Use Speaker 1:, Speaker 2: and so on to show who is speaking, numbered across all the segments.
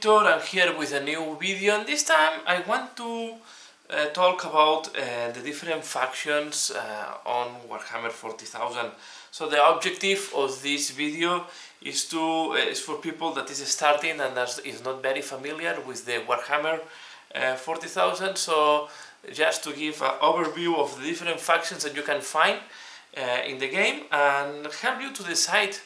Speaker 1: Victor, and here with a new video, and this time I want to talk about the different factions on Warhammer 40,000. So the objective of this video is for people that is starting and that is not very familiar with the Warhammer 40,000. So just to give an overview of the different factions that you can find in the game and help you to decide.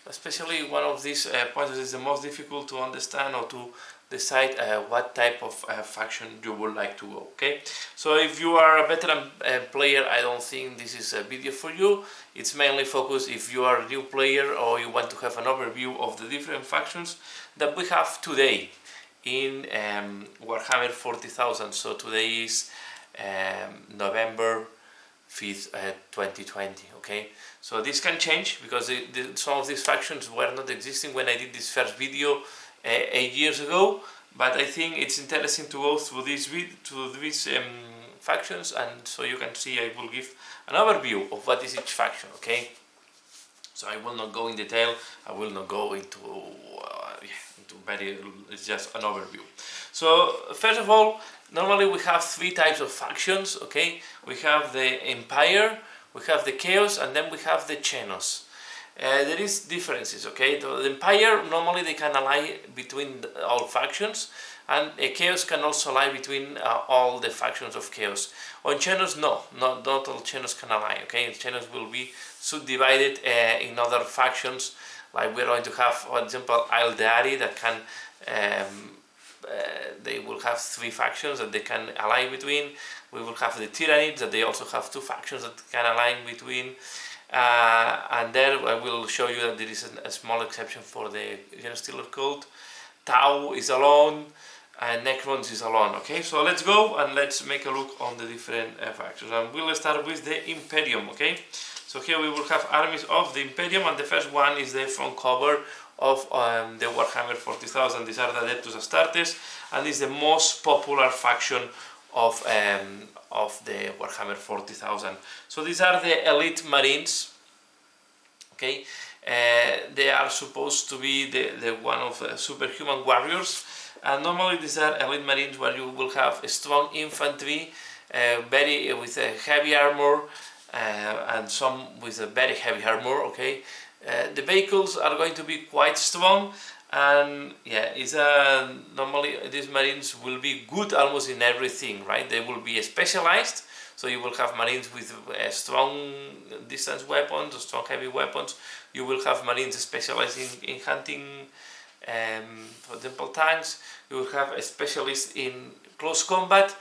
Speaker 1: Especially one of these points is the most difficult to understand or to decide what type of faction you would like to go. Okay, so if you are a veteran player, I don't think this is a video for you. It's mainly focused if you are a new player or you want to have an overview of the different factions that we have today in Warhammer 40,000. So today is November 5th, 2020. Okay, so this can change because some of these factions were not existing when I did this first video 8 years ago. But I think it's interesting to go through these factions, and so you can see I will give an overview of what is each faction. Okay, so I will not go in detail. I will not go into it's just an overview. So first of all, normally we have three types of factions. Okay, we have the Empire, we have the Chaos, and then we have the Xenos. There is differences. Okay, the Empire normally they can ally between all factions, and Chaos can also ally between all the factions of Chaos. On Xenos, not all Xenos can ally. Okay, Xenos will be subdivided in other factions. Like we're going to have, for example, Aldeari that can. They will have three factions that they can ally between. We will have the Tyranids that they also have two factions that can align between. And there I will show you that there is a small exception for the Genestealer cult. Tau is alone and Necrons is alone. Okay, so let's go and let's make a look on the different factions. And we'll start with the Imperium. Okay, so here we will have armies of the Imperium, and the first one is the front cover of the Warhammer 40,000. These are the Adeptus Astartes, and is the most popular faction of the Warhammer 40,000. So these are the elite marines. Okay, they are supposed to be the one of superhuman warriors, and normally these are elite marines where you will have a strong infantry, with a heavy armor, and some with a very heavy armor. Okay. The vehicles are going to be quite strong, and yeah, normally these marines will be good almost in everything, right? They will be specialized, so you will have marines with strong distance weapons, strong heavy weapons. You will have marines specialized in hunting, for example, tanks. You will have a specialist in close combat,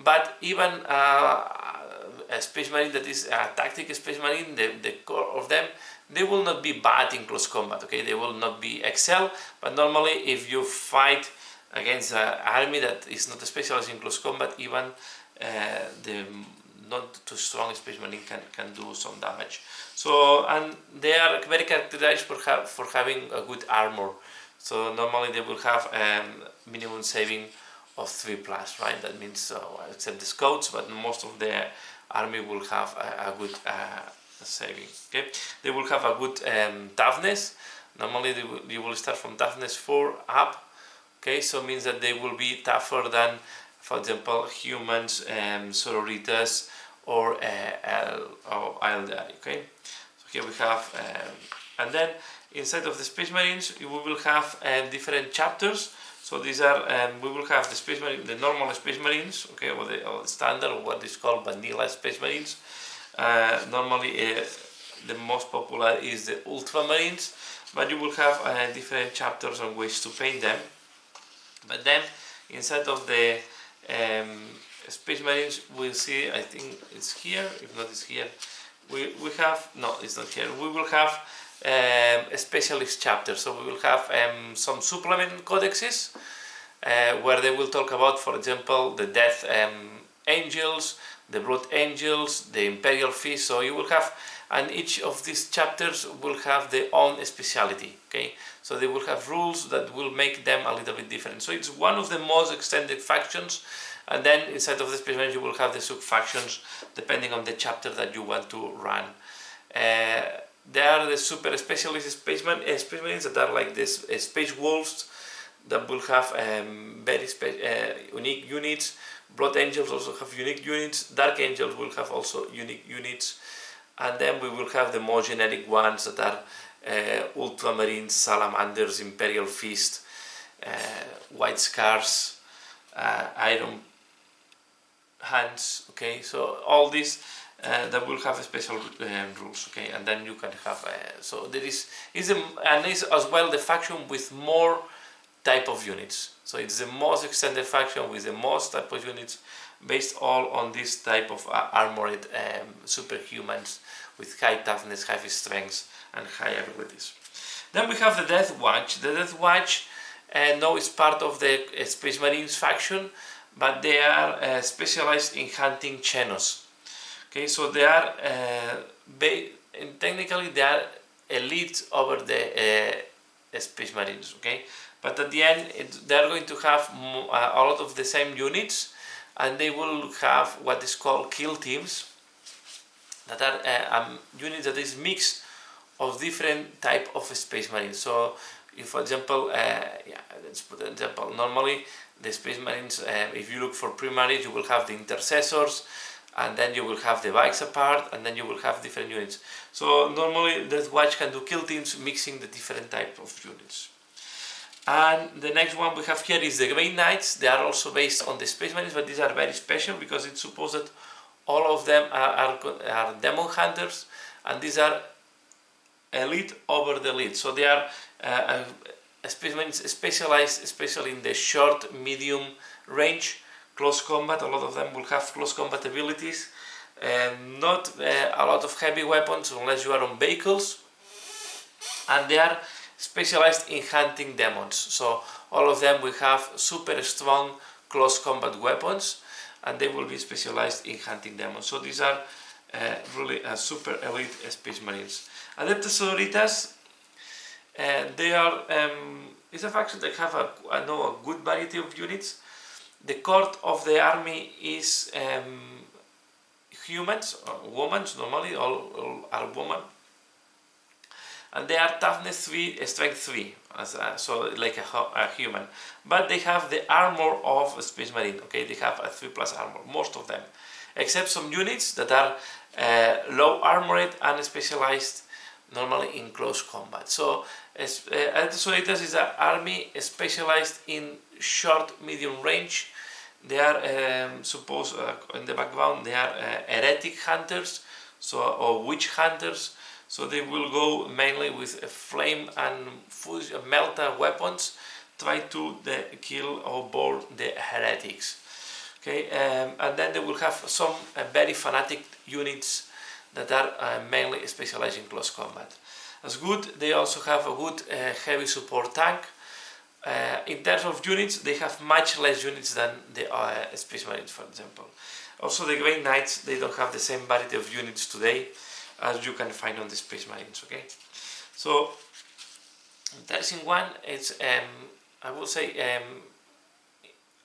Speaker 1: but even a space marine that is a tactic space marine, the core of them, they will not be bad in close combat. Okay, they will not be excel, but normally if you fight against an army that is not specialized in close combat, even the not too strong space marine can do some damage. So, and they are very characterized for having a good armor. So normally they will have minimum saving of 3+, right? That means except the scouts, but most of the army will have a good saving. Okay, they will have a good toughness. Normally you will start from toughness 4 up. Okay, so means that they will be tougher than, for example, humans, Sororitas, or Aldeari. Okay, so here we have, and then inside of the Space Marines we will have different chapters. So these are, we will have the Space Marine, the normal Space Marines, okay, or the standard, or what is called vanilla Space Marines. Normally the most popular is the Ultramarines, but you will have different chapters on ways to paint them. But then inside of the Space Marines we'll see, I think it's here, if not it's here, we have, no, it's not here, we will have a specialist chapter. So we will have some supplement codexes where they will talk about, for example, the Death Angels, the Blood Angels, the Imperial Feast. So you will have, and each of these chapters will have their own speciality. Okay, so they will have rules that will make them a little bit different. So it's one of the most extended factions, and then inside of the Space Marines you will have the sub factions depending on the chapter that you want to run. They are the super specialist space marines that are like this space wolves that will have very unique units. Blood Angels also have unique units. Dark Angels will have also unique units. And then we will have the more generic ones that are Ultramarines, Salamanders, Imperial Fist, White Scars, Iron Hands. Okay, so all these that will have special rules. Okay, and then you can have so there is as well the faction with more type of units. So it's the most extended faction with the most type of units, based all on this type of armored superhumans with high toughness, high strength, and high abilities. Then we have the Death Watch. The Death Watch now is part of the Space Marines faction, but they are specialized in hunting Xenos. Okay, so they are technically they are elite over the Space Marines. Okay, but at the end they are going to have a lot of the same units, and they will have what is called kill teams, that are units that is mix of different type of Space Marines. So if, for example, let's put an example. Normally the Space Marines, if you look for primaries, you will have the intercessors, and then you will have the bikes apart, and then you will have different units. So normally Death Watch can do kill teams mixing the different type of units. And the next one we have here is the Grey Knights. They are also based on the Space Marines, but these are very special because it's supposed that all of them are demon hunters, and these are elite over the elite. So they are Space Marines specialized especially in the short, medium range, close combat. A lot of them will have close combat abilities, not a lot of heavy weapons unless you are on vehicles, and they are specialized in hunting demons. So all of them will have super strong close combat weapons, and they will be specialized in hunting demons. So these are really super elite Space Marines. Adeptus Sororitas, they are it's a faction that have a good variety of units. The core of the army is humans, women. Normally all are women, and they are toughness 3, strength 3, so like a human. But they have the armor of a Space Marine. Okay, they have a 3+ armor, most of them, except some units that are low armored and specialized normally in close combat. So Adeptus Sororitas is an army specialized in short, medium range. They are in the background they are heretic hunters, or witch hunters. So they will go mainly with flame and melta weapons, try to kill or burn the heretics. Okay, and then they will have some very fanatic units that are mainly specialized in close combat. As good, they also have a good heavy support tank. In terms of units, they have much less units than the Space Marines, for example. Also, the Grey Knights, they don't have the same variety of units today as you can find on the Space Marines. Okay, so interesting one is I will say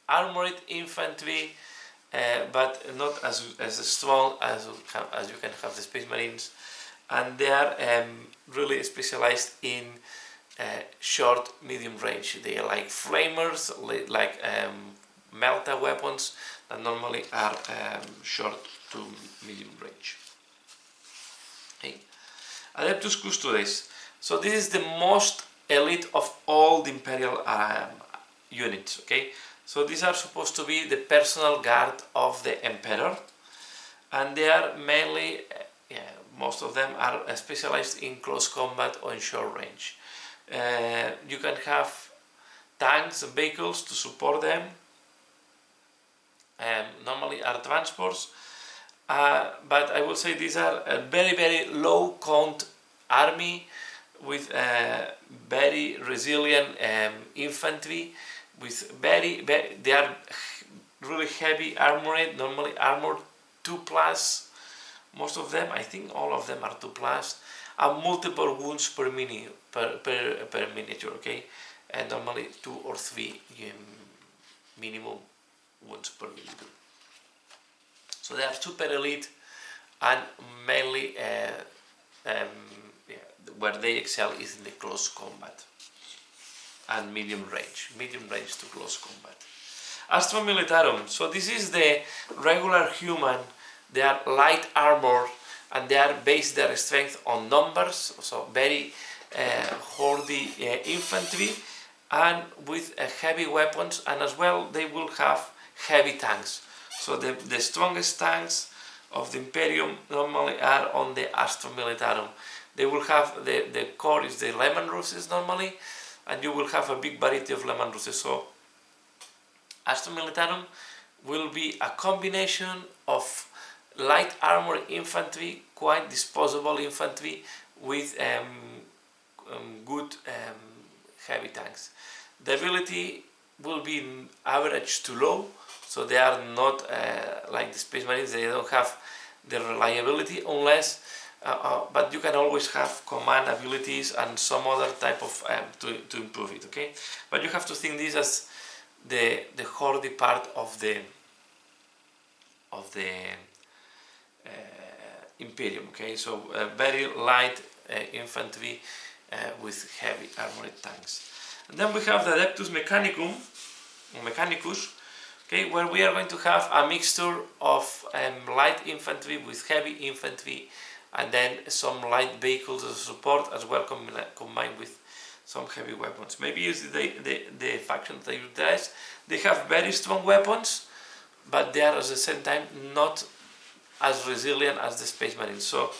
Speaker 1: armored infantry, but not as strong as you can have the Space Marines, and they are really specialized in short, medium range. They are like flamers, like melta weapons that normally are short to medium range. Okay. Adeptus Custodes. So this is the most elite of all the Imperial units. Okay, so these are supposed to be the personal guard of the Emperor, and they are mainly, most of them are specialized in close combat or in short range. You can have tanks and vehicles to support them. Normally are transports. But I will say these are a very, very low count army with very resilient infantry, with they are really heavy armored, normally armored 2+, most of them, I think all of them are 2+, and multiple wounds per miniature, okay, and normally 2 or 3 minimum wounds per miniature. So they are super elite, and mainly where they excel is in the close combat. and medium range to close combat. Astra Militarum, so this is the regular human. They are light armor and they are based their strength on numbers, so very hardy infantry and with heavy weapons, and as well they will have heavy tanks. So the strongest tanks of the Imperium normally are on the Astra Militarum. They will have the core is the Lehman Russes normally, and you will have a big variety of Lehman Russes. So Astra Militarum will be a combination of light armor infantry, quite disposable infantry with good heavy tanks. The ability will be average to low, so they are not like the Space Marines. They don't have the reliability unless, but you can always have command abilities and some other type of to improve it. Okay, but you have to think this as the hardy part of the Imperium. Okay, so very light infantry with heavy armored tanks. And then we have the Adeptus Mechanicus, okay, where we are going to have a mixture of light infantry with heavy infantry, and then some light vehicles as support as well, combined with some heavy weapons. Maybe use the faction that you utilize. They have very strong weapons, but they are at the same time not as resilient as the Space Marines. So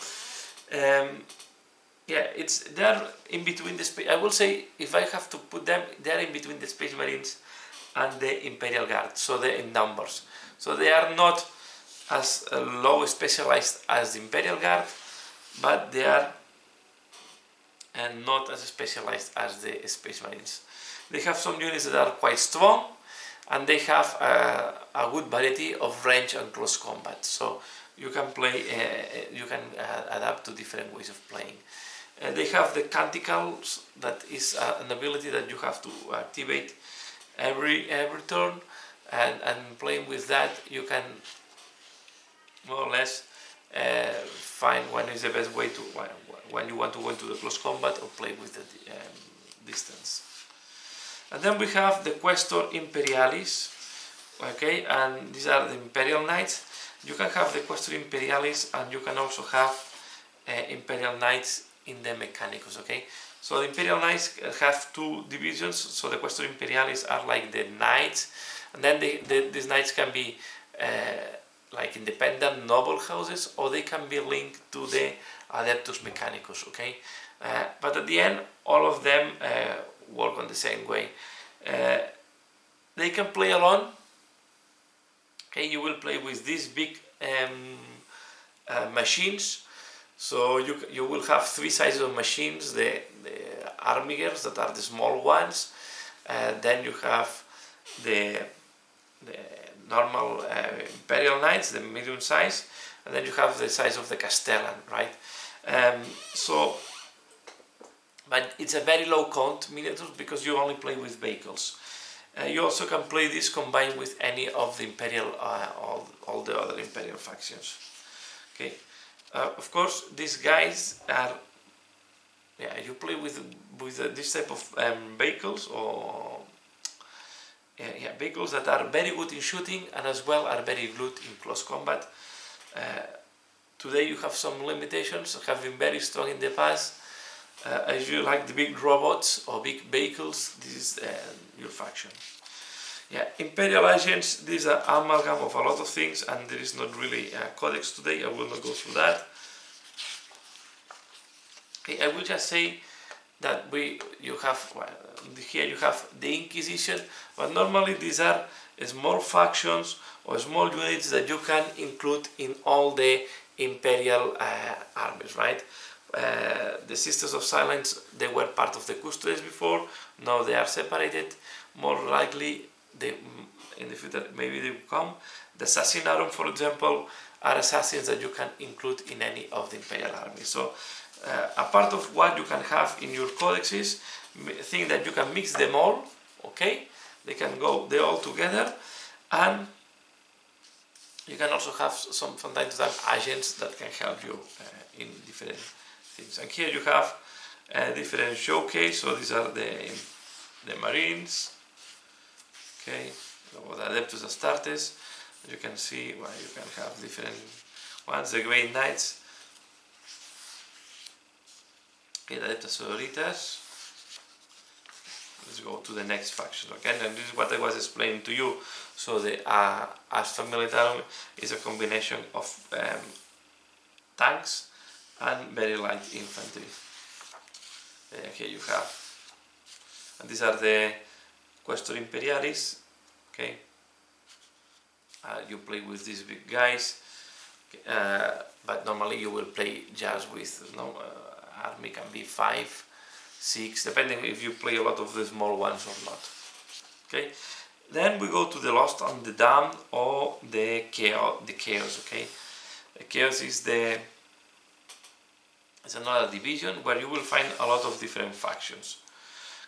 Speaker 1: yeah, they're in between the Space. I will say, if I have to put them, they're in between the Space Marines and the Imperial Guard. So they're in numbers. So they are not as low specialized as the Imperial Guard, but they are not as specialized as the Space Marines. They have some units that are quite strong, and they have a good variety of range and close combat. So you can play, you can adapt to different ways of playing. They have the Canticles, that is an ability that you have to activate every turn, and playing with that you can more or less find when is the best way to, when you want to go into the close combat or play with the distance. And then we have the Questor Imperialis, okay, and these are the Imperial Knights. You can have the Questor Imperialis, and you can also have Imperial Knights in the Mechanicus, okay. So the Imperial Knights have two divisions. So the Questor Imperialis are like the Knights, and then these Knights can be like independent noble houses, or they can be linked to the Adeptus Mechanicus, okay. But at the end, all of them work on the same way. They can play alone. Okay, you will play with these big machines. So you will have three sizes of machines: the Armigers, that are the small ones. Then you have the normal Imperial Knights, the medium size, and then you have the size of the Castellan, right? But it's a very low count miniatures because you only play with vehicles. You also can play this combined with any of the Imperial, all the other Imperial factions. Okay, of course these guys are, yeah, you play with this type of vehicles, or vehicles that are very good in shooting and as well are very good in close combat. Today you have some limitations, have been very strong in the past. As you like the big robots or big vehicles, this is your faction. Yeah, Imperial Agents, these are amalgam of a lot of things, and there is not really a codex today. I will not go through that. Okay, I will just say that here you have the Inquisition, but normally these are small factions or small units that you can include in all the Imperial armies, right? The Sisters of Silence, they were part of the Custodes before, now they are separated. More likely, in the future, maybe they will come. The Assassinarum, for example, are assassins that you can include in any of the Imperial armies. So, a part of what you can have in your codexes, think that you can mix them all, okay? They can go, they all together, and you can also have from time to time agents that can help you in different things. And here you have a different showcase. So these are the the Marines. Okay, with Adeptus Astartes, you can see, well, you can have different ones. The Grey Knights. Okay, the Adeptus Sororitas. Let's go to the next faction, okay? And this is what I was explaining to you. So the Astra Militarum is a combination of tanks and very light infantry. Here you have, and these are the Questor Imperialis, okay? You play with these big guys, but normally you will play just with, army can be 5, 6, depending if you play a lot of the small ones or not. Okay, then we go to the Lost and the Damned, or the Chaos. Okay, the Chaos is another division where you will find a lot of different factions.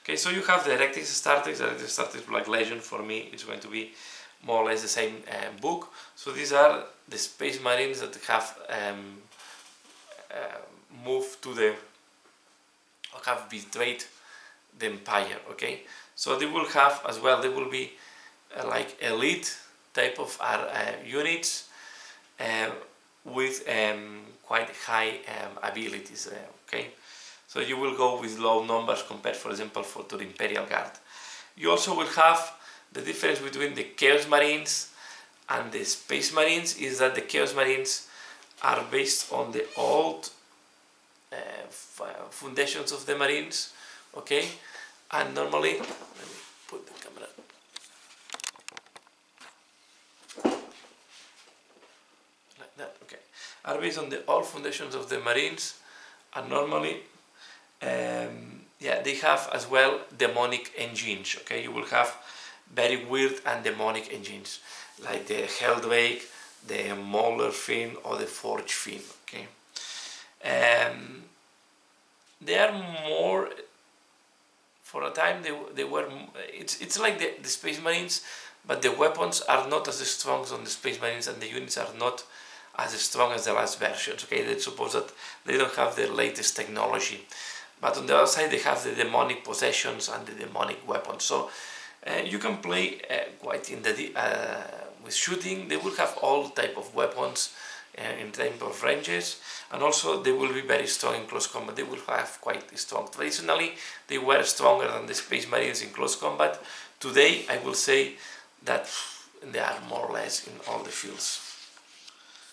Speaker 1: Okay, so you have the Erectis Astartes. The Erectis Astartes Black Legion, for me, it's going to be more or less the same book. So these are the Space Marines that have moved to the, or have betrayed the Empire. Okay, so they will have as well, they will be like elite type of units with quite high abilities. Okay, so you will go with low numbers compared, for example, to the Imperial Guard. You also will have the difference between the Chaos Marines and the Space Marines is that the Chaos Marines are based on the old foundations of the Marines, okay, and normally, let me put the camera, like that, okay, are based on the old foundations of the Marines, and normally, yeah, they have as well demonic engines, okay, you will have very weird and demonic engines, like the Helldrake, the Mauler Fin, or the Forge Fin, okay. They are more, for a time they were, it's like the Space Marines, but the weapons are not as strong as on the Space Marines, and the units are not as strong as the last versions. Okay, they suppose that they don't have the latest technology, but on the other side they have the demonic possessions and the demonic weapons. So you can play quite in the with shooting. They will have all type of weapons in type of ranges, and also they will be very strong in close combat. They will have quite strong. Traditionally, they were stronger than the Space Marines in close combat. Today, I will say that they are more or less in all the fields.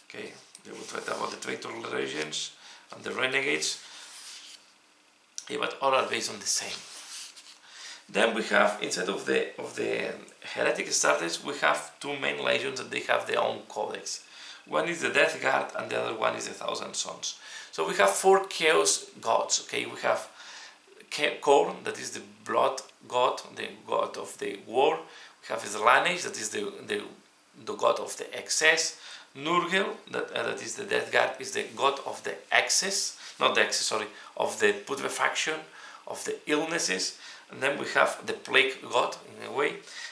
Speaker 1: Okay, they will talk about the Traitor Legions and the Renegades, yeah, but all are based on the same. Then we have, instead of the Heretic Astartes, we have two main legions that they have their own codex. One is the Death Guard and the other one is the Thousand Sons. So we have 4 Chaos gods. Okay, we have Khorne, that is the blood god, the god of the war. We have Slanesh, that is the god of the excess. Nurgle, that is the Death Guard, is the god of the excess, not the excess, sorry, of the putrefaction, of the illnesses. And then we have the Plague god, in a way.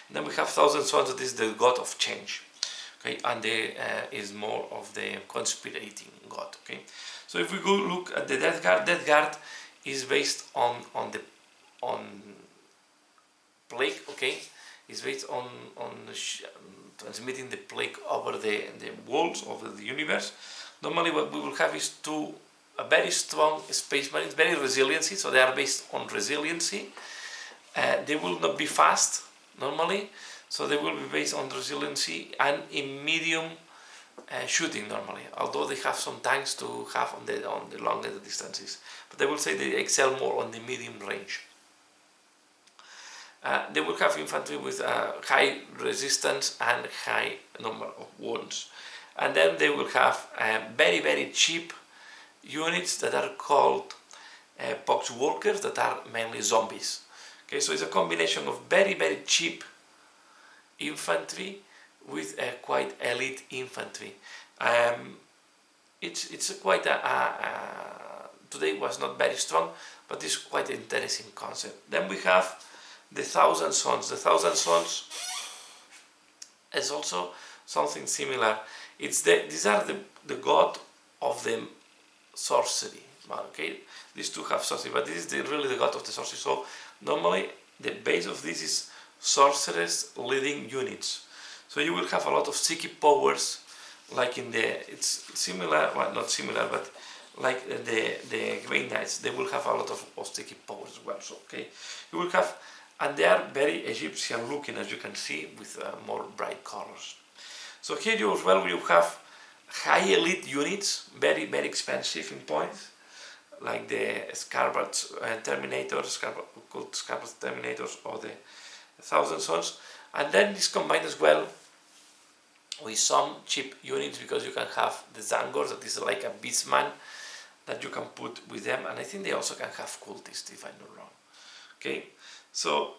Speaker 1: And then we have Thousand Sons, that is the god of change. Okay, and there is more of the conspirating god. Okay, so if we go look at the Death Guard is based on plague. Okay, is based on transmitting the plague over the walls of the universe. Normally, what we will have is a very strong Space Marines, very resiliency. So they are based on resiliency. They will not be fast normally. So they will be based on resiliency and in medium shooting normally, although they have some tanks to have on the longer distances. But I will say they excel more on the medium range. They will have infantry with high resistance and high number of wounds. And then they will have very, very cheap units that are called poxwalkers, that are mainly zombies. Okay, so it's a combination of very, very cheap infantry with quite elite infantry. It's quite today was not very strong, but it's quite an interesting concept. Then we have the Thousand Sons. The Thousand Sons is also something similar. These are the god of the sorcery. Okay, these two have sorcery, but this is really the god of the sorcery. So normally the base of this is sorcerers leading units. So you will have a lot of sticky powers, like in the, it's similar, well not similar, but like the Grey Knights, they will have a lot of sticky powers as well. So okay, you will have, and they are very Egyptian looking, as you can see, with more bright colors. So here you as well, you have high elite units, very expensive in points, like the Scarlet Terminators, called Scarlet Terminators, or the Thousand Sons. And then this combined as well with some cheap units, because you can have the Zangors, that is like a beastman that you can put with them, and I think they also can have cultists, if I'm not wrong. Okay, so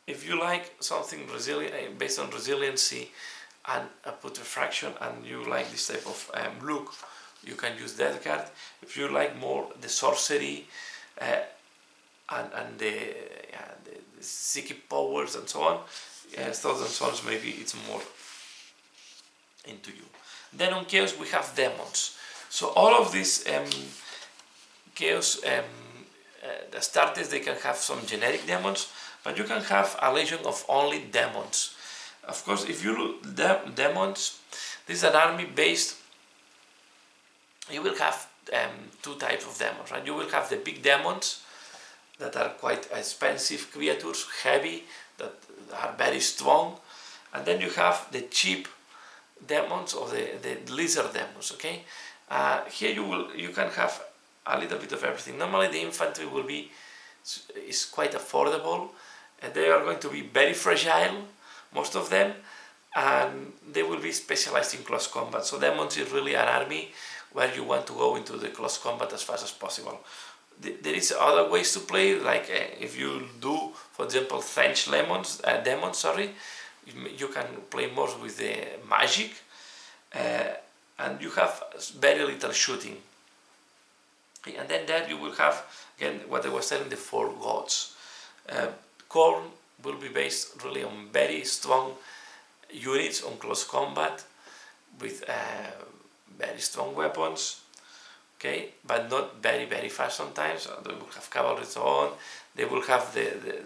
Speaker 1: if you like something resilient, based on resiliency and putrefaction, and you like this type of look, you can use that card. If you like more the sorcery and the psychic powers and so on, Thousand Sons maybe it's more into you. Then on Chaos we have Demons. So all of these Chaos the starters, they can have some generic demons, but you can have a legion of only demons. Of course, if you look demons, this is an army based, you will have two types of demons, right? You will have the big demons that are quite expensive creatures, heavy, that are very strong, and then you have the cheap demons, or the lizard demons. Okay, here you can have a little bit of everything. Normally the infantry is quite affordable, and they are going to be very fragile, most of them, and they will be specialized in close combat. So Demons is really an army where you want to go into the close combat as fast as possible. There is other ways to play, like if you do, for example, French demons, you can play more with the magic, and you have very little shooting. Okay, and then there you will have, again, what I was telling, the four gods. Khorne will be based really on very strong units on close combat with very strong weapons, okay, but not very fast sometimes. They will have cavalry and so on. They will have the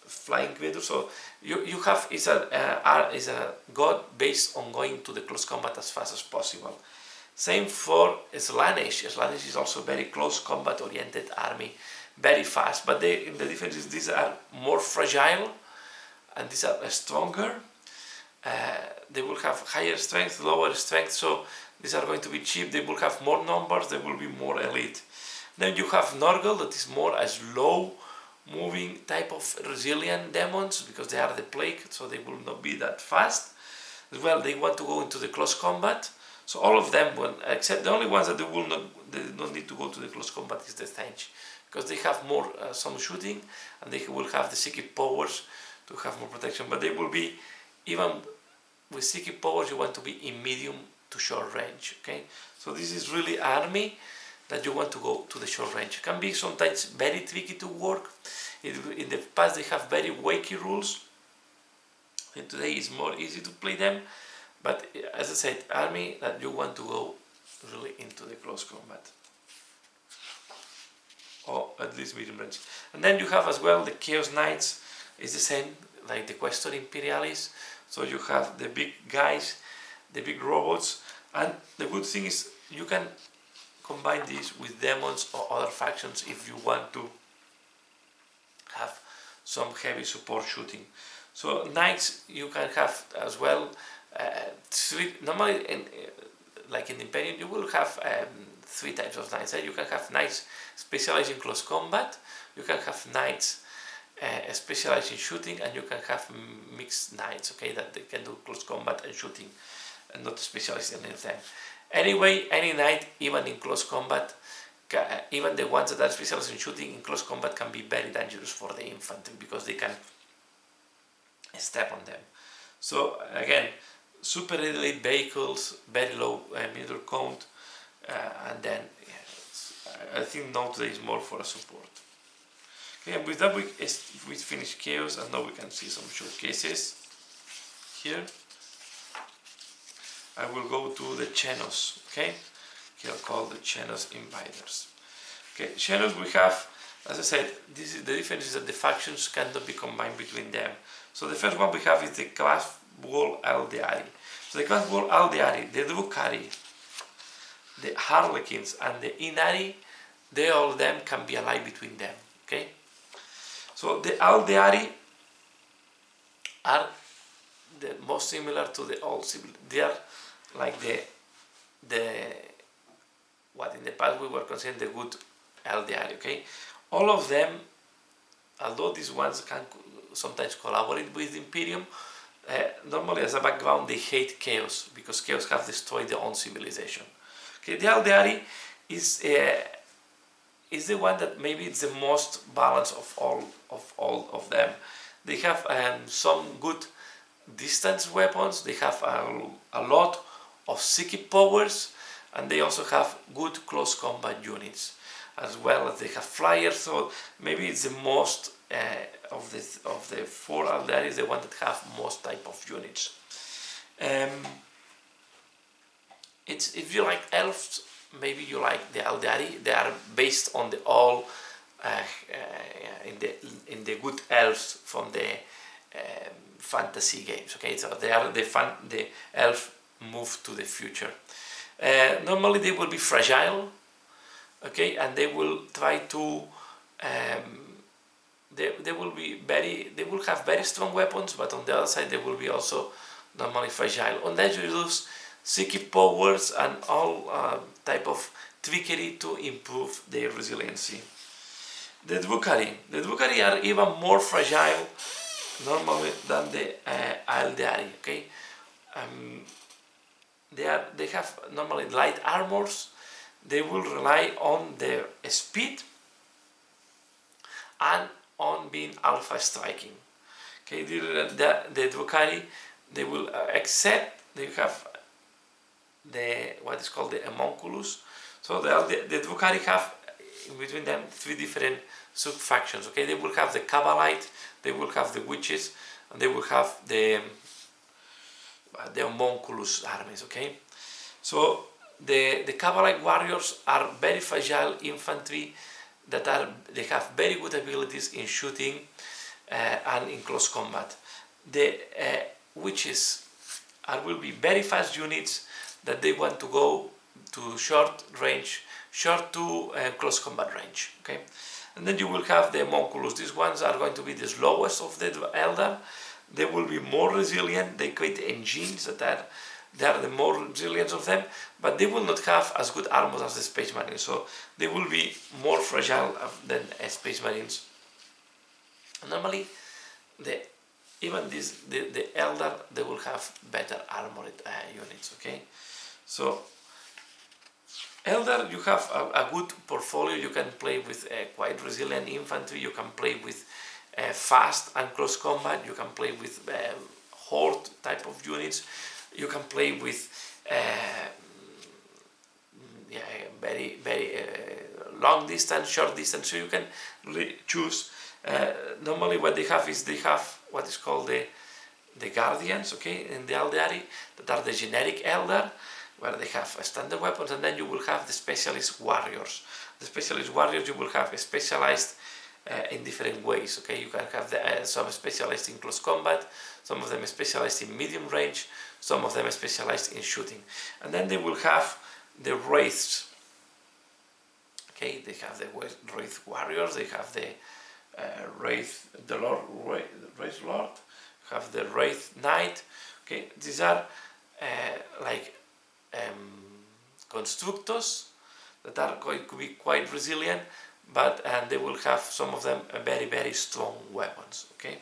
Speaker 1: flying creatures. So you have is a god based on going to the close combat as fast as possible. Same for Slaanesh. Slaanesh is also very close combat oriented army, very fast, but the difference is these are more fragile and these are stronger. They will have higher strength, lower strength, so these are going to be cheap. They will have more numbers, they will be more elite. Then you have Norgal, that is more a slow moving type of resilient demons, because they are the plague, so they will not be that fast. As well, they want to go into the close combat. So all of them, except the only ones that they don't need to go to the close combat is the Stench, because they have more some shooting, and they will have the psychic powers to have more protection. But they will be, even with psychic powers, you want to be in medium to short range. Okay, so this is really an army that you want to go to the short range. It can be sometimes very tricky to work. In the past they have very wakey rules, and today it's more easy to play them. But as I said, army that you want to go really into the close combat, or at least medium range. And then you have as well the Chaos Knights. It's the same like the Questor Imperialis. So you have the big guys, the big robots, and the good thing is you can combine this with demons or other factions if you want to have some heavy support shooting. So knights you can have as well. Normally, like in the Imperium, you will have three types of knights. You can have knights specialized in close combat, you can have knights specialized in shooting, and you can have mixed knights, okay, that they can do close combat and shooting, and not specialized in any of them. Anyway, any knight, even in close combat, even the ones that are specialized in shooting in close combat, can be very dangerous for the infantry, because they can step on them. So again, super elite vehicles, very low meter count, and then I think now today is more for a support. Okay, and with that we finish Chaos, and now we can see some showcases here. I will go to the Xenos, okay? Here called the Xenos Invaders. Okay, Xenos, we have As I said, this is the difference is that the factions cannot be combined between them. So the first one we have is the Class Wall Aldeari. So the Class Wall Aldeari, the Drukhari, the Harlequins and the Inari, they all of them can be allied between them. Okay? So the Aldeari are the most similar to the old civil. They are like the what in the past we were considering the good Aldeari. Okay? All of them, although these ones can sometimes collaborate with Imperium, normally as a background they hate chaos because chaos have destroyed their own civilization. Okay, the Aldeari is the one that maybe it's the most balanced of all of them. They have some good distance weapons. They have a lot of psychic powers, and they also have good close combat units, as well as they have flyers. So maybe it's the most of the four Aldeari is the one that have most type of units. It's if you like elves, maybe you like the Aldeari. They are based on the all in the good elves from the fantasy games. Okay, so they are the elf move to the future. Normally they will be fragile. Okay, and they will try to. They will have very strong weapons, but on the other side they will be also normally fragile unless you use psychic powers and all type of trickery to improve their resiliency. The Drukhari are even more fragile normally than the Aldeari. Okay, they have normally light armors. They will rely on their speed and on being alpha striking. Okay, the Drukhari, they will accept they have what is called the homunculus. So the Drukhari have in between them three different sub-factions. Okay, they will have the Kabbalite, they will have the witches, and they will have the homunculus armies. Okay, so the Kabbalite warriors are very fragile infantry that they have very good abilities in shooting and in close combat. The witches will be very fast units that they want to go to short to close combat range. Okay, and then you will have the homunculus. These ones are going to be the slowest of the Eldar. They will be more resilient. They create engines that they are the more resilient of them, but they will not have as good armor as the Space Marines. So they will be more fragile than Space Marines. Normally, the Eldar, they will have better armored units. Okay, so Eldar, you have a good portfolio. You can play with quite resilient infantry. You can play with fast and close combat. You can play with horde type of units. You can play with very long distance, short distance. So you can really choose. Normally, what they have is what is called the Guardians. Okay, in the Aldeari, that are the generic Eldar, where they have standard weapons, and then you will have the specialist warriors. The specialist warriors you will have specialized in different ways. Okay, you can have some specialized in close combat, some of them specialized in medium range, some of them specialized in shooting, and then they will have the wraiths. Okay, they have the wraith warriors. They have the wraith lord. Have the wraith knight. Okay, these are constructors that are going to be quite resilient, and they will have some of them very strong weapons. Okay,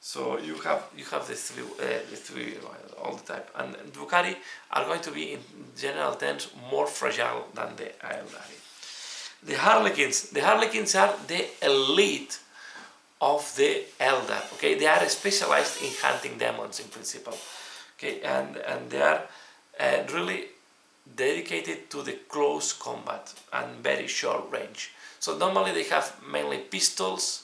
Speaker 1: so you have the three all the time, and Drukhari are going to be in general terms more fragile than the Eldari. The Harlequins are the elite of the Eldar. Okay, they are specialized in hunting demons in principle. Okay, and they are really dedicated to the close combat and very short range. So normally they have mainly pistols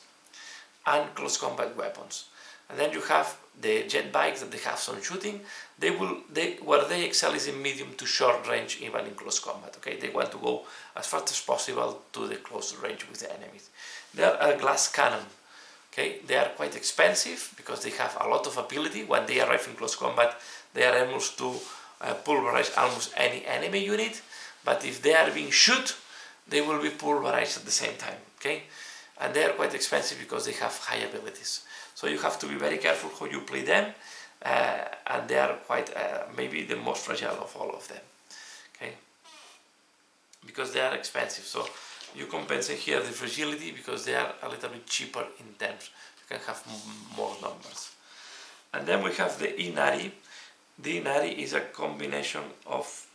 Speaker 1: and close combat weapons. And then you have the jet bikes that they have some shooting. Where they excel is in medium to short range, even in close combat. Okay, they want to go as fast as possible to the close range with the enemies. They are a glass cannon. Okay, they are quite expensive because they have a lot of ability. When they arrive in close combat, they are able to pulverize almost any enemy unit. But if they are being shot, they will be pulverized at the same time. Okay, and they are quite expensive because they have high abilities. So you have to be very careful how you play them, and they are quite maybe the most fragile of all of them. Okay, because they are expensive. So you compensate here the fragility because they are a little bit cheaper in terms. You can have more numbers. And then we have the Inari. The Inari is a combination of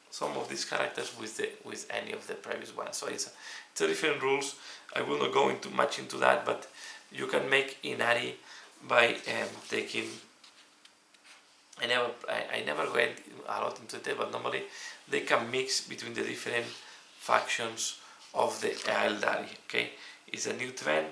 Speaker 1: some of these characters with any of the previous ones. So it's a different rules. I will not go into much into that, but you can make Inari by taking. I never went a lot into it, but normally they can mix between the different factions of the Eldari. Okay, it's a new trend,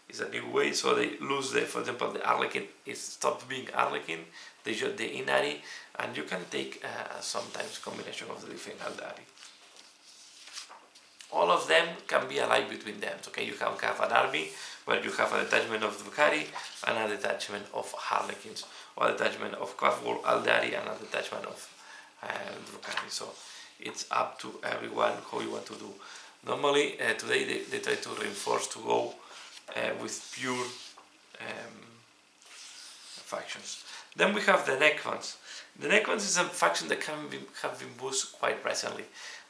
Speaker 1: it's a new way. So they lose for example, the Arlequin. It stops being Arlequin. They shot the Inari, and you can take sometimes combination of the different Eldari. All of them can be allied between them. Okay, you can have an army where you have a detachment of Dvukari and a detachment of Harlequins, or a detachment of Kvafgol Eldari and a detachment of Dvukari. So it's up to everyone how you want to do. Normally, today they try to reinforce to go with pure factions. Then we have the Necrons. The Necrons is a faction that have been boosted quite recently.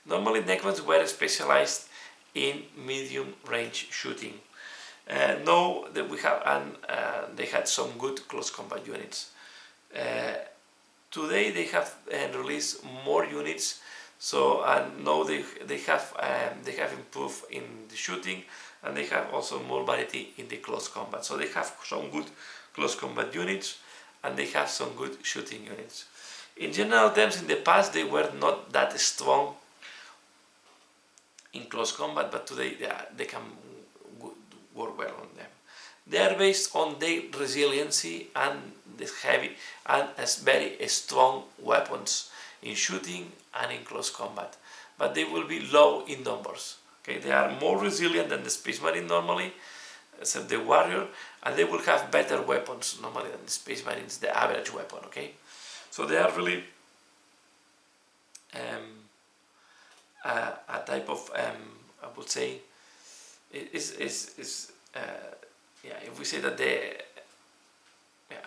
Speaker 1: Normally, Necrons were specialized in medium range shooting. Now that we have, and they had some good close combat units. Today they have released more units. So now they have improved in the shooting, and they have also more variety in the close combat. So they have some good close combat units, and they have some good shooting units. In general terms, in the past they were not that strong in close combat, but today they can work well on them. They are based on their resiliency and the heavy and as very strong weapons in shooting and in close combat, but they will be low in numbers. Okay, they are more resilient than the Space Marine normally, except the Warrior, and they will have better weapons normally than the Space Marines, the average weapon. Okay, so they are really a type of I would say if we say that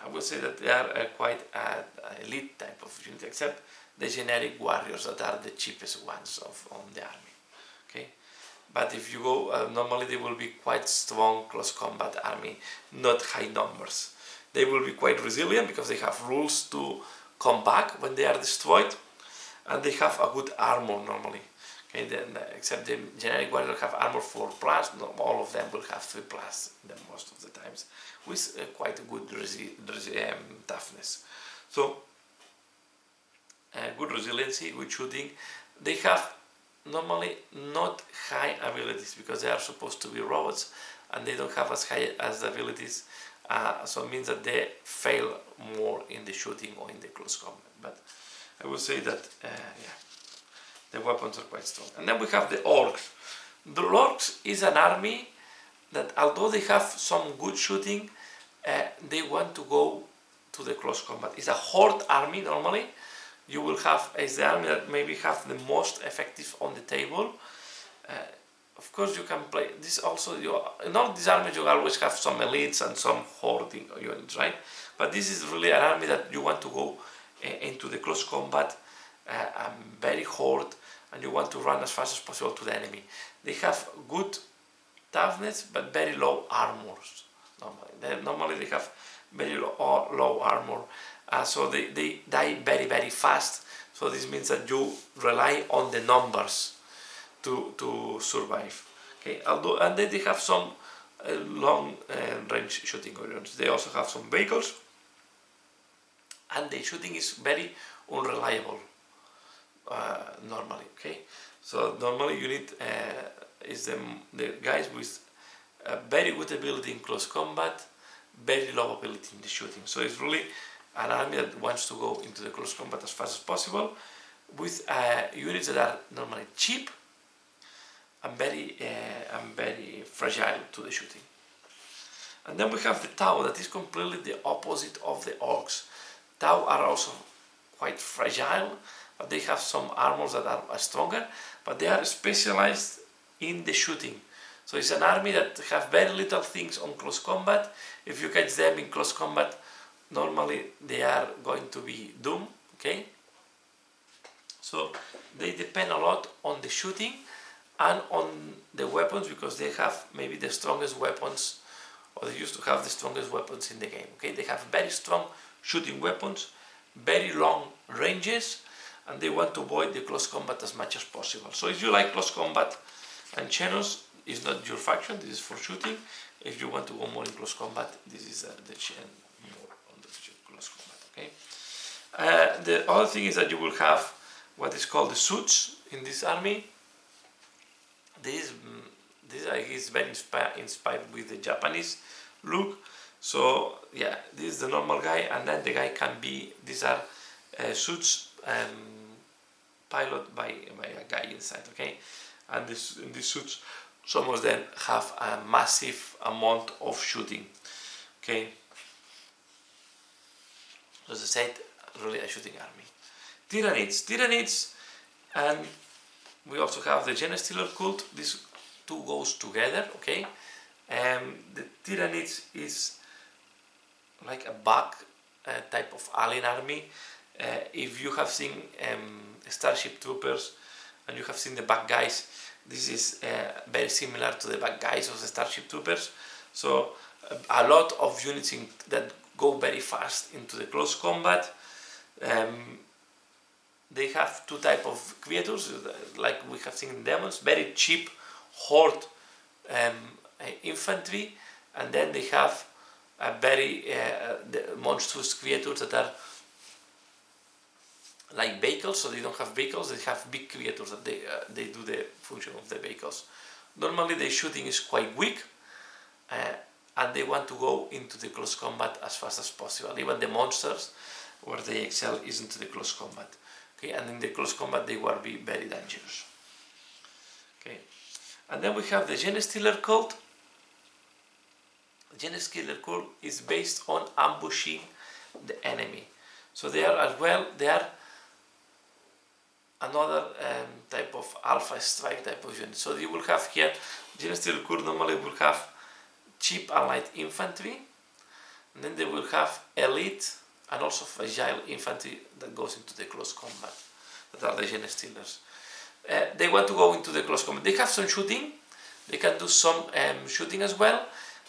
Speaker 1: I would say that they are quite an elite type of unit, except the generic warriors that are the cheapest ones on the army. Okay, but if you go normally they will be quite strong close combat army, not high numbers. They will be quite resilient because they have rules to come back when they are destroyed, and they have a good armor normally. Okay, then except the generic warrior have armor 4+, not all of them will have 3+, most of the times, with quite a good toughness. So good resiliency, good shooting. They have normally not high abilities because they are supposed to be robots, and they don't have as high as the abilities. So it means that they fail more in the shooting or in the close combat. But I would say that the weapons are quite strong. And then we have the Orcs. The Orcs is an army that, although they have some good shooting, they want to go to the close combat. It's a horde army normally. You will have, as the army that maybe have the most effective on the table. Of course you can play this also. In all these armies you always have some elites and some hoarding units, right? But this is really an army that you want to go into the close combat, very horde, and you want to run as fast as possible to the enemy. They have good toughness but very low armors. Normally they have very low armor, so they die very, very fast. So this means that you rely on the numbers to survive. Okay, and then they have some long range shooting units. They also have some vehicles, and the shooting is very unreliable normally. Okay, so normally you need is the guys with a very good ability in close combat, very low ability in the shooting. So it's really an army that wants to go into the close combat as fast as possible with units that are normally cheap and very fragile to the shooting. And then we have the Tau, that is completely the opposite of the Orcs. Tau are also quite fragile, but they have some armors that are stronger, but they are specialized in the shooting. So it's an army that have very little things on close combat. If you catch them in close combat, normally they are going to be doomed, okay? So they depend a lot on the shooting and on the weapons, because they have maybe the strongest weapons, or they used to have the strongest weapons in the game, okay? They have very strong shooting weapons, very long ranges, and they want to avoid the close combat as much as possible. So if you like close combat, and Xenos is not your faction, this is for shooting. If you want to go more in close combat, this is the Xen more on the close combat, okay? The other thing is that you will have what is called the suits in this army. This is very inspired with the Japanese look. So yeah, this is the normal guy, and then the guy can be, these are suits piloted by a guy inside, okay? And in these suits, some of them have a massive amount of shooting, okay? As I said, really a shooting army. Tyranids, and we also have the Genestealer cult. These two goes together, okay? The Tyranids is like a bug type of alien army. If you have seen Starship Troopers and you have seen the bad guys, this is very similar to the bad guys of the Starship Troopers. So a lot of units that go very fast into the close combat. They have two types of creatures, like we have seen in DAEMONS, very cheap horde infantry, and then they have a very monstrous creatures that are like vehicles. So they don't have vehicles, they have big creatures that they do the function of the vehicles. Normally the shooting is quite weak, and they want to go into the close combat as fast as possible. Even the monsters, where they excel, is into the close combat. Okay, and in the close combat they will be very dangerous. Okay, and then we have the Genestealer cult. The Genestealer cult is based on ambushing the enemy. So they are as well, they are another type of alpha strike type of unit. So you will have here, Genestealer cult normally will have cheap and light infantry, and then they will have elite and also fragile infantry that goes into the close combat, that are the Genestealers. They want to go into the close combat. They have some shooting, they can do some shooting as well,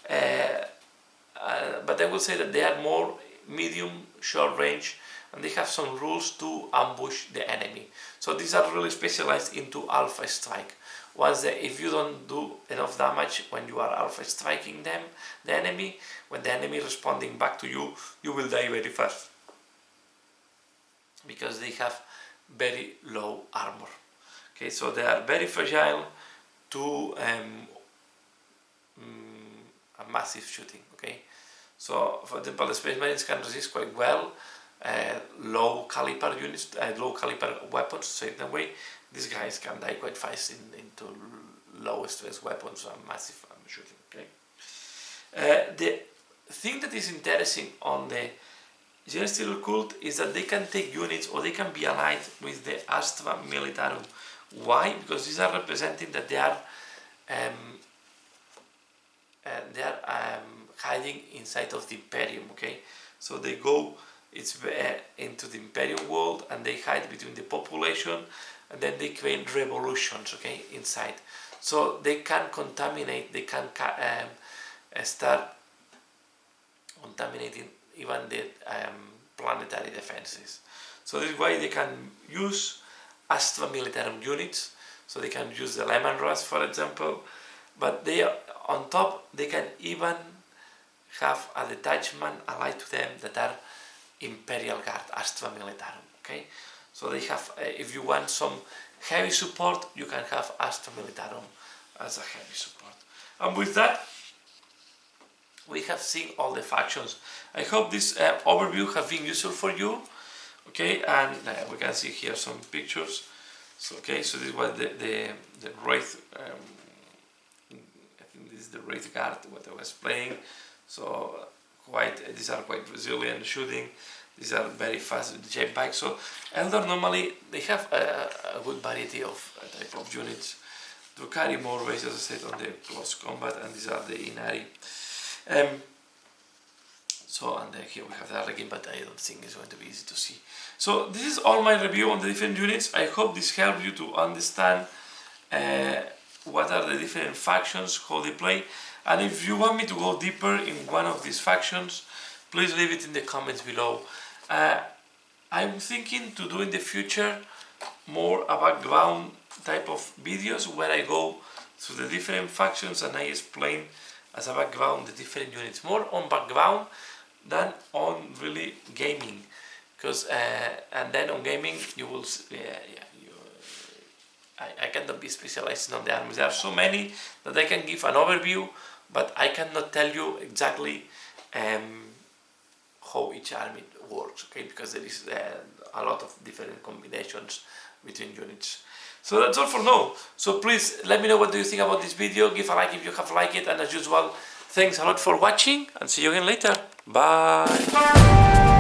Speaker 1: but I will say that they are more medium, short range, and they have some rules to ambush the enemy. So these are really specialized into alpha strike. If you don't do enough damage when you are alpha striking them, the enemy, when the enemy is responding back to you, you will die very fast, because they have very low armor. Okay, so they are very fragile to a massive shooting. Okay, so for example, the Space Marines can resist quite well low caliber units, low caliber weapons. So in that way, these guys can die quite fast into low stress weapons and massive shooting. Okay. The thing that is interesting on the Genestealer cult is that they can take units, or they can be allied with the Astra Militarum. Why? Because these are representing that they are hiding inside of the Imperium. Okay, so they go into the Imperium world, and they hide between the population, and then they create revolutions, okay, inside. So they can contaminate, they can start contaminating even the planetary defenses. So this is why they can use Astra Militarum units. So they can use the Lehman Russ, for example, but they on top they can even have a detachment allied to them that are Imperial Guard, Astra Militarum. Okay, so they have, if you want some heavy support, you can have Astra Militarum as a heavy support. And with that, we have seen all the factions. I hope this overview has been useful for you. Okay, and we can see here some pictures. So okay, so this was the Wraith. I think this is the Wraith Guard what I was playing. So these are quite resilient shooting. These are very fast with the jetpack. So Eldar normally they have a good variety of type of units to carry more weight, as I said, on the close combat, and these are the Inari. So and then here we have the Arlequin, but I don't think it's going to be easy to see. So this is all my review on the different units. I hope this helped you to understand what are the different factions, how they play, and if you want me to go deeper in one of these factions, please leave it in the comments below. I'm thinking to do in the future more a background type of videos where I go through the different factions and I explain as a background the different units, more on background than on really gaming, because and then on gaming you will I cannot be specialized on the armies. There are so many that I can give an overview, but I cannot tell you exactly how each army works, okay, because there is a lot of different combinations between units. So that's all for now. So please let me know what do you think about this video. Give a like if you have liked it, and as usual, thanks a lot for watching, and see you again later. Bye.